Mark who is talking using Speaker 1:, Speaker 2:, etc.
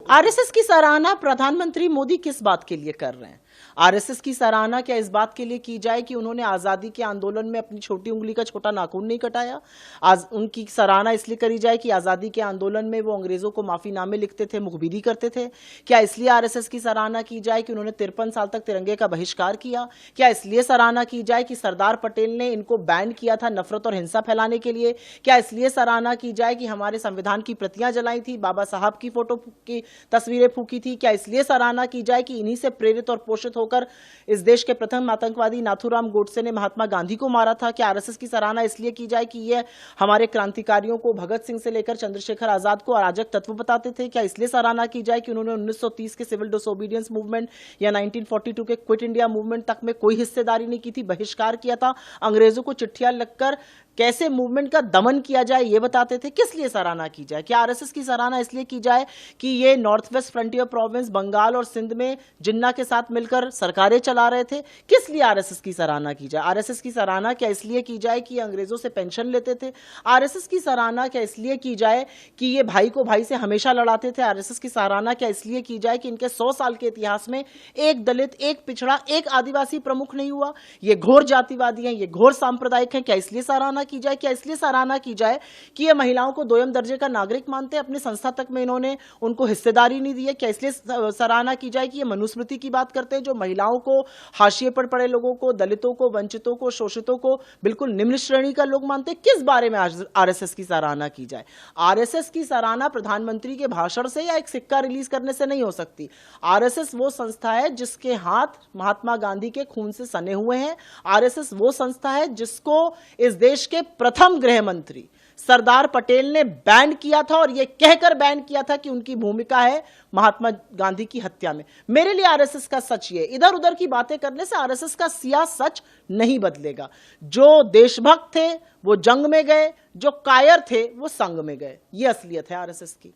Speaker 1: RSS की सराहना प्रधानमंत्री मोदी किस बात के लिए कर रहे हैं? आरएसएस की सराहना क्या इस बात के लिए की जाए कि उन्होंने आजादी के आंदोलन में अपनी छोटी उंगली का छोटा नाखून नहीं कटाया? आज उनकी सराहना इसलिए करी जाए कि आजादी के आंदोलन में वो अंग्रेजों को माफीनामे लिखते थे, मुखबिरी करते थे? क्या इसलिए आरएसएस की सराहना की जाए कि उन्होंने 53 साल तक तिरंगे का बहिष्कार किया? क्या इसलिए सराहना की जाए कि सरदार पटेल ने इनको बैन किया था नफरत और हिंसा फैलाने के लिए? क्या इसलिए सराहना की जाए कि हमारे संविधान की प्रतियां जलाई थी, बाबा साहब की फोटो की तस्वीरें फूकी थी? क्या इसलिए सराहना की जाए कि इन्हीं से प्रेरित और पोषित होकर इस देश के प्रथम आतंकवादी नाथूराम गोडसे ने महात्मा गांधी को मारा था? क्या आरएसएस की सराहना इसलिए की जाए कि ये हमारे क्रांतिकारियों को, भगत सिंह से लेकर चंद्रशेखर आजाद को अराजक तत्व बताते थे? क्या इसलिए सराहना की जाए कि उन्होंने 1930 के सिविल डिसोबीडियंस मूवमेंट या 1942 के क्विट इंडिया मूवमेंट तक में कोई हिस्सेदारी नहीं की थी, बहिष्कार किया था, अंग्रेजों को चिट्ठियां लिखकर कैसे मूवमेंट का दमन किया जाए ये बताते थे? किस लिए सराहना की जाए? क्या आरएसएस की सराहना इसलिए की जाए कि ये north west frontier province Bengal और सिंध में जिन्ना के साथ मिलकर सरकारें चला रहे थे? किस लिए आरएसएस की सराहना की जाए? आरएसएस की सराहना क्या इसलिए की जाए कि अंग्रेजों से पेंशन लेते थे? आरएसएस की सराहना क्या इसलिए की जाए कि ये भाई को भाई से हमेशा लड़ाते थे? आरएसएस की सराहना क्या इसलिए की जाए कि इनके 100 साल के इतिहास में एक दलित, एक पिछड़ा, एक आदिवासी प्रमुख नहीं हुआ? ये घोर जातिवादी हैं, ये घोर सांप्रदायिक हैं। क्या इसलिए सराहना की जाए? क्या इसलिए सराहना की जाए कि ये महिलाओं को दोयम दर्जे का नागरिक मानते हैं, अपनी संस्था तक में इन्होंने उनको हिस्सेदारी नहीं दी है? क्या इसलिए सराहना की जाए कि ये मनुस्मृति की बात करते हैं, जो महिलाओं को, हाशिए पर पड़े लोगों को, दलितों को, वंचितों को, शोषितों को बिल्कुल निम्न श्रेणी का लोग मानते हैं? किस बारे में आरएसएस की सराहना की जाए? आरएसएस की सराहना प्रधानमंत्री के भाषण से या एक सिक्का रिलीज करने से नहीं हो सकती। आरएसएस वो संस्था है जिसके हाथ महात्मा गांधी के खून से सने हुए हैं। आरएसएस वो संस्था है जिसको इस देश के प्रथम गृह मंत्री सरदार पटेल ने बैन किया था, और यह कहकर बैन किया था कि उनकी भूमिका है महात्मा गांधी की हत्या में। मेरे लिए आरएसएस का सच ये, इधर उधर की बातें करने से आरएसएस का सिया सच नहीं बदलेगा। जो देशभक्त थे वो जंग में गए, जो कायर थे वो संग में गए। ये असलियत है आरएसएस की।